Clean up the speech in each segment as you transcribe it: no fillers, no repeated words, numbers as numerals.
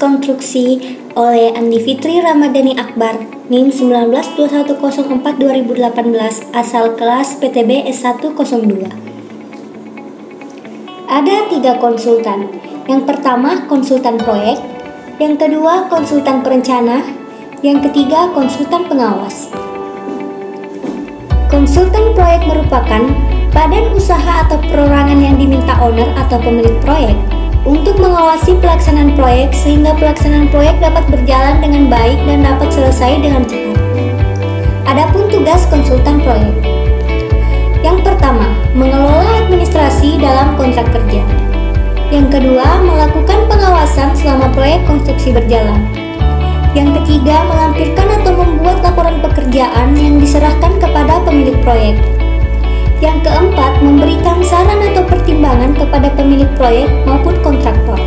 konstruksi oleh Andi Fitri Ramadhani Akbar, NIM 1921004-2018, asal kelas PTB S102. Ada 3 konsultan. Yang pertama, konsultan proyek. Yang kedua, konsultan perencana. Yang ketiga, konsultan pengawas. Konsultan proyek merupakan badan usaha atau perorangan yang diminta owner atau pemilik proyek untuk mengawasi pelaksanaan proyek sehingga pelaksanaan proyek dapat berjalan dengan baik dan dapat selesai dengan cepat. Adapun tugas konsultan proyek. Yang pertama, mengelola administrasi dalam kontrak kerja. Yang kedua, melakukan pengawasan selama proyek konstruksi berjalan. Yang ketiga, melampirkan atau membuat laporan pekerjaan yang diserahkan kepada pemilik proyek. Yang keempat, memberikan saran atau pertimbangan kepada pemilik proyek maupun kontraktor.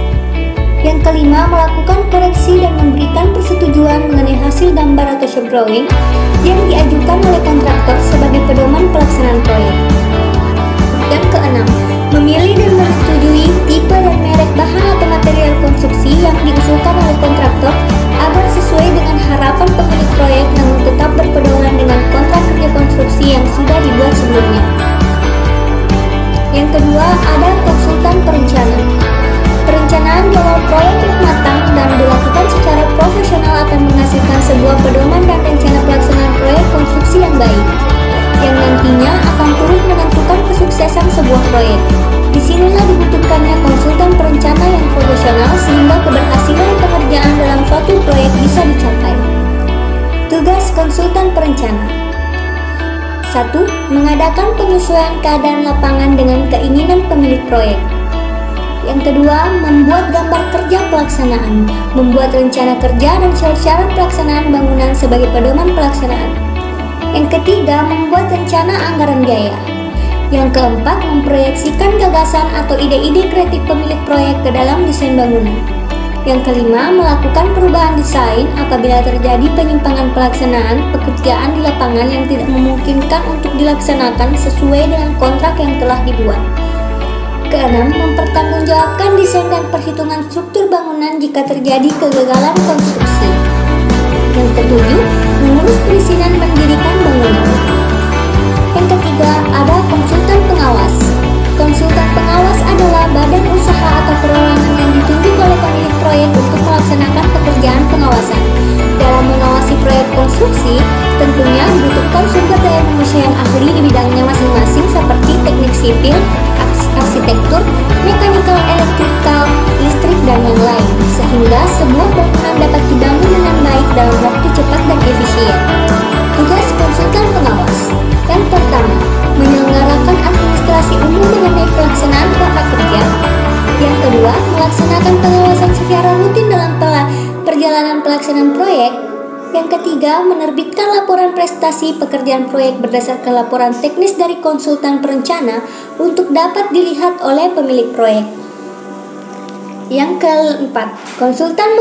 Yang kelima, melakukan koreksi dan memberikan persetujuan mengenai hasil gambar atau shop drawing yang diajukan oleh kontraktor sebagai pedoman pelaksanaan proyek. Yang keenam, memilih dan menyetujui tipe dan merek bahan atau material konstruksi yang diusulkan oleh kontraktor agar sesuai dengan harapan pemilik proyek namun tetap berpedoman dengan kontrak kerja konstruksi yang sudah dibuat sebelumnya. Yang kedua, ada konsultan perencana. Perencanaan di awal proyek yang matang dan dilakukan secara profesional akan menghasilkan sebuah pedoman dan rencana pelaksanaan proyek konstruksi yang baik, yang nantinya akan turut menentukan kesuksesan sebuah proyek. Disinilah dibutuhkannya konsultan perencana yang profesional sehingga keberhasilan pekerjaan dalam suatu proyek bisa dicapai. Tugas konsultan perencana: 1. Mengadakan penyesuaian keadaan lapangan dengan keinginan pemilik proyek. Yang kedua, membuat gambar kerja pelaksanaan, membuat rencana kerja dan syarat-syarat pelaksanaan bangunan sebagai pedoman pelaksanaan. Yang ketiga, membuat rencana anggaran biaya. Yang keempat, memproyeksikan gagasan atau ide-ide kreatif pemilik proyek ke dalam desain bangunan. Yang kelima, melakukan perubahan desain apabila terjadi penyimpangan pelaksanaan pekerjaan di lapangan yang tidak memungkinkan untuk dilaksanakan sesuai dengan kontrak yang telah dibuat. Keenam, mempertanggungjawabkan desain dan perhitungan struktur bangunan jika terjadi kegagalan konstruksi. Yang ketujuh, mengurus perizinan mendirikan bangunan. Yang ketiga, ada konsultan pengawas. Konsultan pengawas adalah badan usaha atau perorangan yang ditunjuk oleh pemilik proyek untuk melaksanakan pekerjaan pengawasan. Dalam mengawasi proyek konstruksi, tentunya dibutuhkan sumber daya manusia yang ahli di bidangnya masing-masing seperti teknik sipil, arsitektur, mekanikal, elektrikal, listrik, dan yang lain, sehingga sebuah bangunan dapat dibangun dengan baik dalam waktu cepat dan efisien. Tugas konsultan pengawas. Yang pertama, menyelenggarakan administrasi umum mengenai pelaksanaan kontrak kerja. Yang kedua, melaksanakan pengawasan secara rutin dalam perjalanan pelaksanaan proyek. Yang ketiga, menerbitkan laporan prestasi pekerjaan proyek berdasarkan laporan teknis dari konsultan perencana untuk dapat dilihat oleh pemilik proyek. Yang keempat, konsultan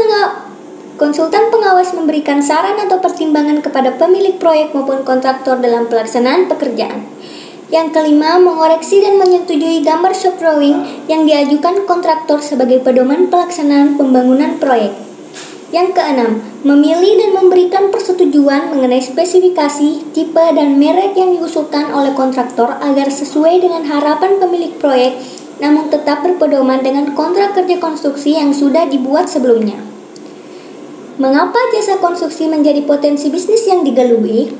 pengawas memberikan saran atau pertimbangan kepada pemilik proyek maupun kontraktor dalam pelaksanaan pekerjaan. Yang kelima, mengoreksi dan menyetujui gambar shop drawing yang diajukan kontraktor sebagai pedoman pelaksanaan pembangunan proyek. Yang keenam, memilih dan memberikan persetujuan mengenai spesifikasi, tipe, dan merek yang diusulkan oleh kontraktor agar sesuai dengan harapan pemilik proyek namun tetap berpedoman dengan kontrak kerja konstruksi yang sudah dibuat sebelumnya. Mengapa jasa konstruksi menjadi potensi bisnis yang digelui?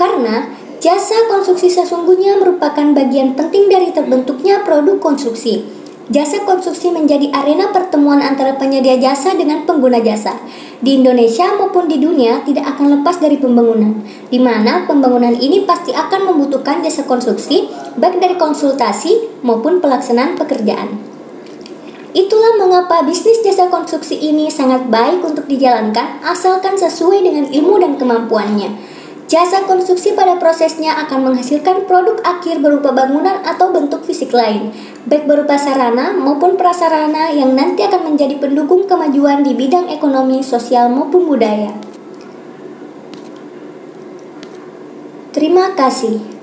Karena jasa konstruksi sesungguhnya merupakan bagian penting dari terbentuknya produk konstruksi. Jasa konstruksi menjadi arena pertemuan antara penyedia jasa dengan pengguna jasa. Di Indonesia maupun di dunia tidak akan lepas dari pembangunan, di mana pembangunan ini pasti akan membutuhkan jasa konstruksi, baik dari konsultasi maupun pelaksanaan pekerjaan. Itulah mengapa bisnis jasa konstruksi ini sangat baik untuk dijalankan asalkan sesuai dengan ilmu dan kemampuannya. Jasa konstruksi pada prosesnya akan menghasilkan produk akhir berupa bangunan atau bentuk fisik lain, baik berupa sarana maupun prasarana yang nanti akan menjadi pendukung kemajuan di bidang ekonomi, sosial maupun budaya. Terima kasih.